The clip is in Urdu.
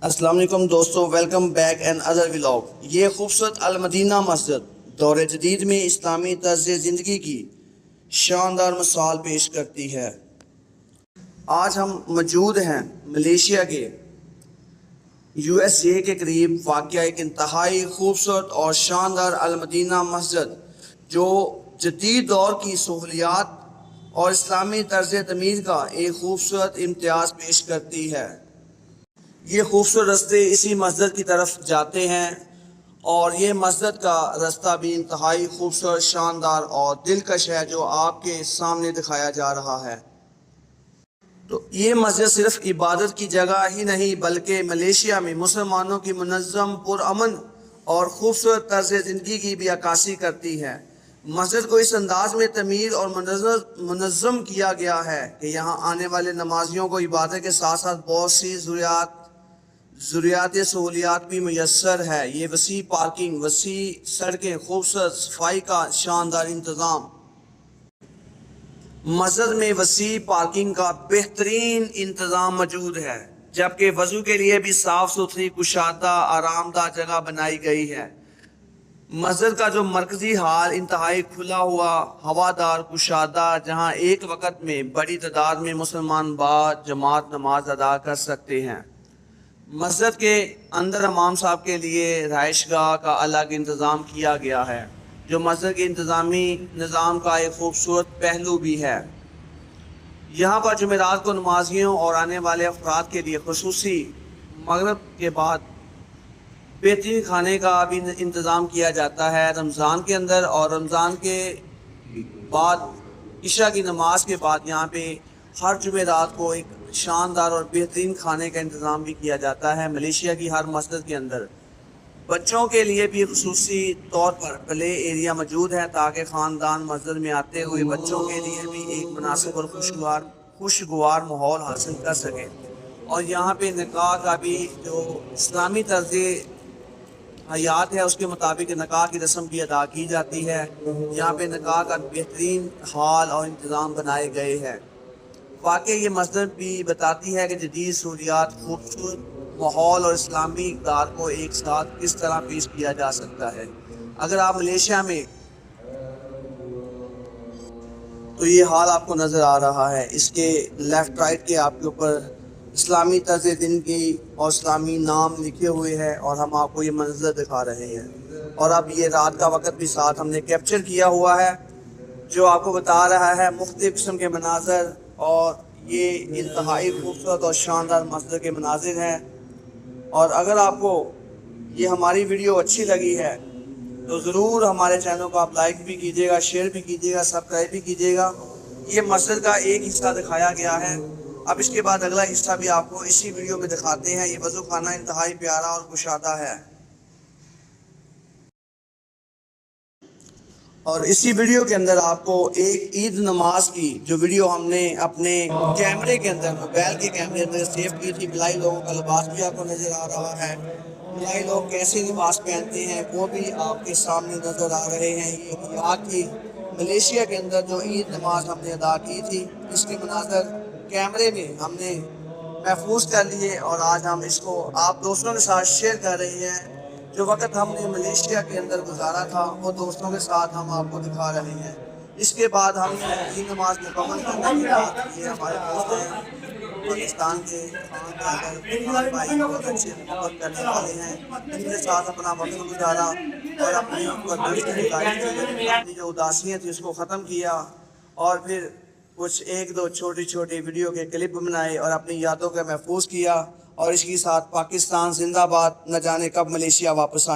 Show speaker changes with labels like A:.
A: السلام علیکم دوستو، welcome back in other vlog. یہ خوبصورت المدینہ مسجد دور جدید میں اسلامی طرز زندگی کی شاندار مثال پیش کرتی ہے۔ آج ہم موجود ہیں ملیشیا کے USA کے قریب واقع ایک انتہائی خوبصورت اور شاندار المدینہ مسجد جو جدید دور کی سہولیات اور اسلامی طرز تعمیر کا ایک خوبصورت امتیاز پیش کرتی ہے۔ یہ خوبصورت راستے اسی مسجد کی طرف جاتے ہیں اور یہ مسجد کا راستہ بھی انتہائی خوبصورت، شاندار اور دلکش ہے جو آپ کے سامنے دکھایا جا رہا ہے۔ تو یہ مسجد صرف عبادت کی جگہ ہی نہیں بلکہ ملیشیا میں مسلمانوں کی منظم، پرامن اور خوبصورت طرز زندگی کی بھی عکاسی کرتی ہے۔ مسجد کو اس انداز میں تعمیر اور منظم کیا گیا ہے کہ یہاں آنے والے نمازیوں کو عبادت کے ساتھ ساتھ بہت سی ضروریات سہولیات بھی میسر ہے۔ یہ وسیع پارکنگ، وسیع سڑکیں، خوبصورت صفائی کا شاندار انتظام۔ مسجد میں وسیع پارکنگ کا بہترین انتظام موجود ہے، جبکہ وضو کے لیے بھی صاف ستھری، کشادہ، آرام دہ جگہ بنائی گئی ہے۔ مسجد کا جو مرکزی ہال انتہائی کھلا ہوا، ہوادار، کشادہ، جہاں ایک وقت میں بڑی تعداد میں مسلمان جماعت نماز ادا کر سکتے ہیں۔ مسجد کے اندر امام صاحب کے لیے رہائش گاہ کا الگ انتظام کیا گیا ہے، جو مسجد کے انتظامی نظام کا ایک خوبصورت پہلو بھی ہے۔ یہاں پر جمعرات کو نمازیوں اور آنے والے افراد کے لیے خصوصی مغرب کے بعد بہترین کھانے کا بھی انتظام کیا جاتا ہے۔ رمضان کے اندر اور رمضان کے بعد عشاء کی نماز کے بعد یہاں پہ ہر جمعرات کو ایک شاندار اور بہترین کھانے کا انتظام بھی کیا جاتا ہے۔ ملیشیا کی ہر مسجد کے اندر بچوں کے لیے بھی خصوصی طور پر پلے ایریا موجود ہے تاکہ خاندان مسجد میں آتے ہوئے بچوں کے لیے بھی ایک مناسب اور خوشگوار ماحول حاصل کر سکے۔ اور یہاں پہ نکاح کا بھی جو اسلامی طرز حیات ہے اس کے مطابق نکاح کی رسم بھی ادا کی جاتی ہے۔ یہاں پہ نکاح کا بہترین حال اور انتظام بنائے گئے ہیں۔ واقعی یہ مسجد بھی بتاتی ہے کہ جدید سہولیات، خوبصورت ماحول اور اسلامی اقدار کو ایک ساتھ کس طرح پیش کیا جا سکتا ہے۔ اگر آپ ملیشیا میں تو یہ حال آپ کو نظر آ رہا ہے، اس کے لیفٹ رائٹ کے آپ کے اوپر اسلامی طرز زندگی اور اسلامی نام لکھے ہوئے ہیں اور ہم آپ کو یہ منظر دکھا رہے ہیں۔ اور اب یہ رات کا وقت بھی ساتھ ہم نے کیپچر کیا ہوا ہے جو آپ کو بتا رہا ہے مختلف قسم کے مناظر، اور یہ انتہائی خوبصورت اور شاندار مسجد کے مناظر ہیں۔ اور اگر آپ کو یہ ہماری ویڈیو اچھی لگی ہے تو ضرور ہمارے چینل کو آپ لائک بھی کیجیے گا، شیئر بھی کیجیے گا، سبسکرائب بھی کیجیے گا۔ یہ مسجد کا ایک حصہ دکھایا گیا ہے، اب اس کے بعد اگلا حصہ بھی آپ کو اسی ویڈیو میں دکھاتے ہیں۔ یہ وضو خانہ انتہائی پیارا اور کشادہ ہے۔ اور اسی ویڈیو کے اندر آپ کو ایک عید نماز کی جو ویڈیو ہم نے اپنے کیمرے کے اندر، موبائل کے کیمرے اندر سیو کی تھی، ملائی لوگوں کا لباس بھی آپ کو نظر آ رہا ہے۔ ملائی لوگ کیسے لباس پہنتے ہیں وہ بھی آپ کے سامنے نظر آ رہے ہیں۔ یہ یہاں کی ملیشیا کے اندر جو عید نماز ہم نے ادا کی تھی اس کے مناظر کیمرے میں ہم نے محفوظ کر لیے اور آج ہم اس کو آپ دوستوں کے ساتھ شیئر کر رہے ہیں۔ جو وقت ہم نے ملیشیا کے اندر گزارا تھا وہ دوستوں کے ساتھ ہم آپ کو دکھا رہے ہیں۔ اس کے بعد ہم عید نماز مکمل کرنے کے بعد یہ ہمارے دوست ہیں پاکستان کے بھائی بہت اچھے محبت کرنے والے ہیں، ان کے ساتھ اپنا وقت گزارا اور اپنی جو اداسیاں تھی اس کو ختم کیا، اور پھر کچھ ایک دو چھوٹی چھوٹی ویڈیو کے کلپ بنائے اور اپنی یادوں کو محفوظ کیا، اور اس کے ساتھ پاکستان زندہ باد، نہ جانے کب ملیشیا واپس آئے۔